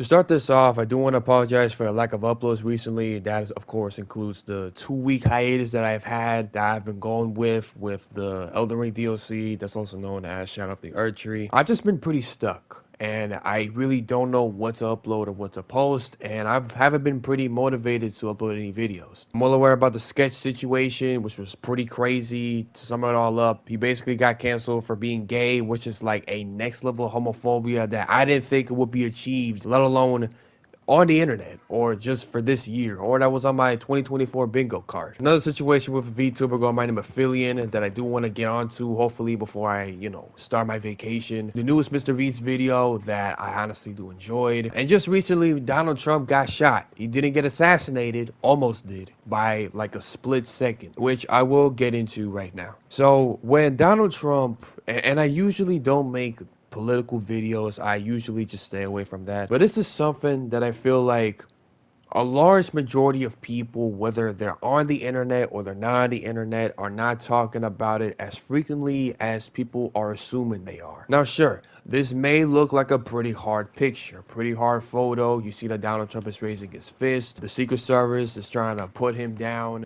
To start this off, I do want to apologize for the lack of uploads recently. That, of course, includes the 2 week hiatus that I've had that I've been going with the Elden Ring DLC, that's also known as Shadow of the Erdtree. I've just been pretty stuck, and I really don't know what to upload or what to post, and I haven't been pretty motivated to upload any videos. I'm well aware about the sketch situation, which was pretty crazy. To sum it all up, he basically got canceled for being gay, which is like a next level homophobia that I didn't think would be achieved, let alone on the internet or just for this year, or that was on my 2024 bingo card. Another situation with a VTuber going by the name of Phillian that I do want to get onto hopefully before I, start my vacation. The newest Mr. Beast video that I honestly do enjoyed. And just recently, Donald Trump got shot. He didn't get assassinated, almost did, by like a split second, which I will get into right now. So when Donald Trump, and I usually don't make political videos, I usually just stay away from that. But this is something that I feel like a large majority of people, whether they're on the internet or they're not on the internet, are not talking about it as frequently as people are assuming they are. Now, sure, this may look like a pretty hard picture, pretty hard photo. You see that Donald Trump is raising his fist. The Secret Service is trying to put him down.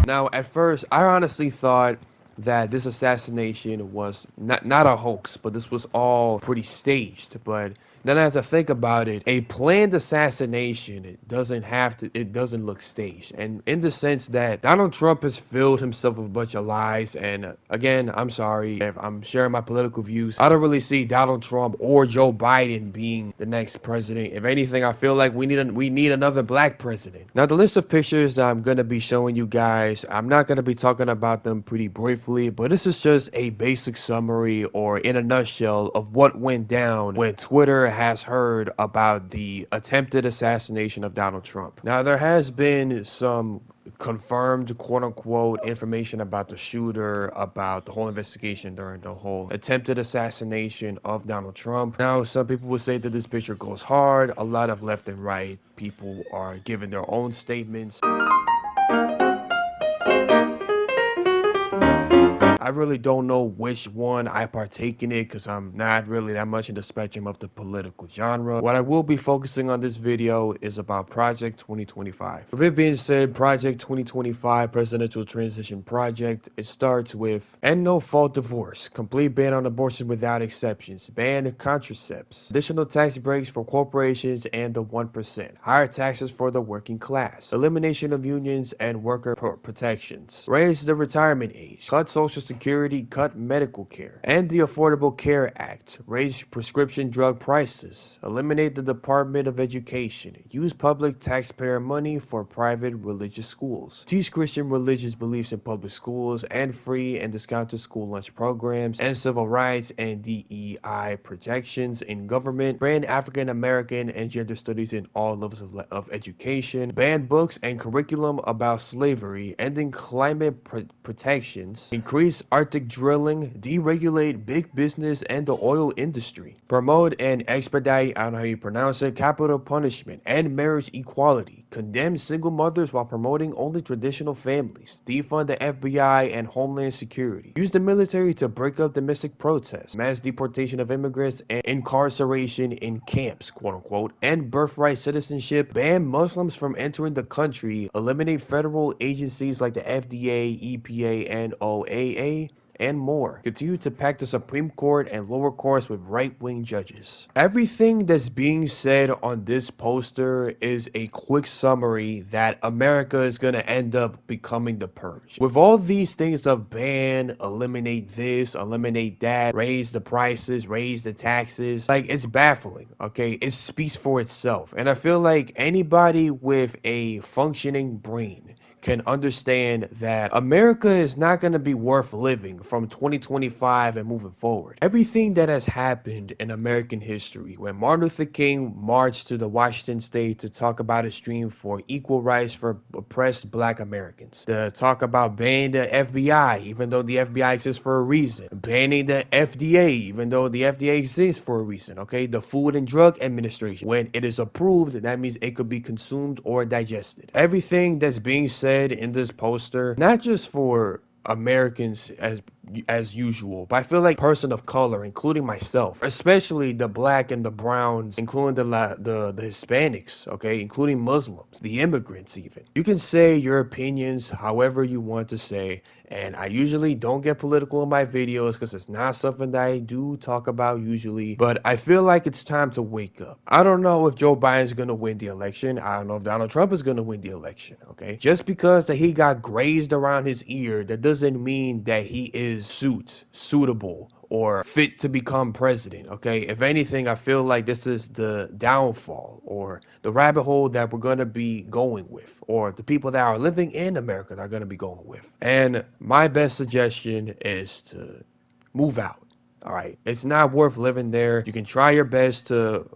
Now, at first, I honestly thought that this assassination was not a hoax, but this was all pretty staged. But then I have to think about it. A planned assassination, it doesn't look staged. And in the sense that Donald Trump has filled himself with a bunch of lies. And again, I'm sorry if I'm sharing my political views. I don't really see Donald Trump or Joe Biden being the next president. If anything, I feel like we need another black president. Now, the list of pictures that I'm gonna be showing you guys, I'm not gonna be talking about them pretty briefly, but this is just a basic summary or in a nutshell of what went down when Twitter has heard about the attempted assassination of Donald Trump. Now, there has been some confirmed quote unquote information about the shooter, about the whole investigation during the whole attempted assassination of Donald Trump. Now, some people would say that this picture goes hard. A lot of left and right people are giving their own statements. I really don't know which one I partake in it because I'm not really that much in the spectrum of the political genre. What I will be focusing on this video is about Project 2025. With it being said, Project 2025 Presidential Transition Project, it starts with end no fault divorce, complete ban on abortion without exceptions, ban contraceptives, additional tax breaks for corporations and the 1%, higher taxes for the working class, elimination of unions and worker protections, raise the retirement age, cut Social Security, cut medical care, and the Affordable Care Act, raise prescription drug prices, eliminate the Department of Education, use public taxpayer money for private religious schools, teach Christian religious beliefs in public schools, and free and discounted school lunch programs, and civil rights and DEI protections in government, ban African American and gender studies in all levels of education, ban books and curriculum about slavery, ending climate protections, increase Arctic drilling, deregulate big business and the oil industry, promote and expedite, I don't know how you pronounce it, capital punishment and marriage equality, condemn single mothers while promoting only traditional families, defund the FBI and Homeland Security, use the military to break up domestic protests, mass deportation of immigrants and incarceration in camps, quote unquote, and birthright citizenship, ban Muslims from entering the country, eliminate federal agencies like the FDA, EPA, and OAA, and more. Continue to pack the Supreme Court and lower courts with right-wing judges. Everything that's being said on this poster is a quick summary that America is going to end up becoming the purge. With all these things of ban, eliminate this, eliminate that, raise the prices, raise the taxes, like it's baffling, okay? It speaks for itself. And I feel like anybody with a functioning brain can understand that America is not going to be worth living from 2025 and moving forward. Everything that has happened in American history, when Martin Luther King marched to the Washington state to talk about his dream for equal rights for oppressed black Americans, to talk about banning the FBI, even though the FBI exists for a reason, banning the FDA, even though the FDA exists for a reason, okay? The Food and Drug Administration, when it is approved, that means it could be consumed or digested. Everything that's being said in this poster, not just for Americans as as usual. But I feel like person of color, including myself, especially the black and the browns, including the Hispanics, okay, including Muslims, the immigrants even. You can say your opinions however you want to say, and I usually don't get political in my videos because it's not something that I do talk about usually, but I feel like it's time to wake up. I don't know if Joe Biden's gonna win the election. I don't know if Donald Trump is gonna win the election, okay? Just because that he got grazed around his ear, that doesn't mean that he is suitable or fit to become president, okay? If anything, I feel like this is the downfall or the rabbit hole that we're gonna be going with, or the people that are living in America that are gonna be going with. And my best suggestion is to move out. All right. It's not worth living there. You can try your best to,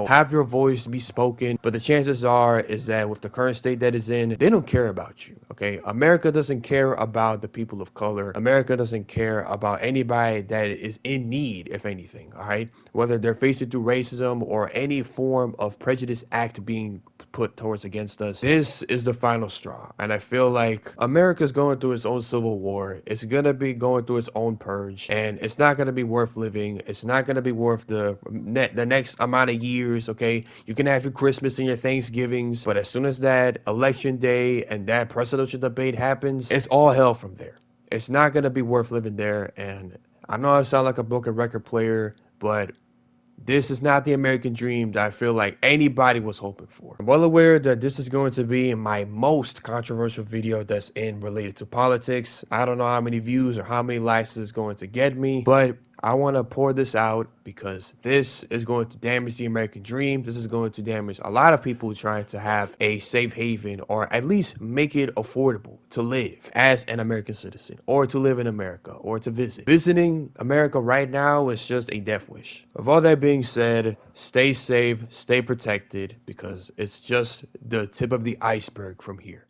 have your voice be spoken, but the chances are is that with the current state that is in, they don't care about you. Okay. America doesn't care about the people of color. America doesn't care about anybody that is in need, if anything. All right. Whether they're facing through racism or any form of prejudice act being put towards against us. This is the final straw. And I feel like America's going through its own civil war. It's going to be going through its own purge, and it's not going to be worth living. It's not going to be worth the next amount of years, okay? You can have your Christmas and your Thanksgivings, but as soon as that election day and that presidential debate happens, it's all hell from there. It's not going to be worth living there. And I know I sound like a broken record player, but this is not the American dream that I feel like anybody was hoping for. I'm well aware that this is going to be my most controversial video that's related to politics. I don't know how many views or how many likes this is going to get me, but I want to pour this out because this is going to damage the American dream. This is going to damage a lot of people trying to have a safe haven or at least make it affordable to live as an American citizen or to live in America or to visit. Visiting America right now is just a death wish. With all that being said, stay safe, stay protected because it's just the tip of the iceberg from here.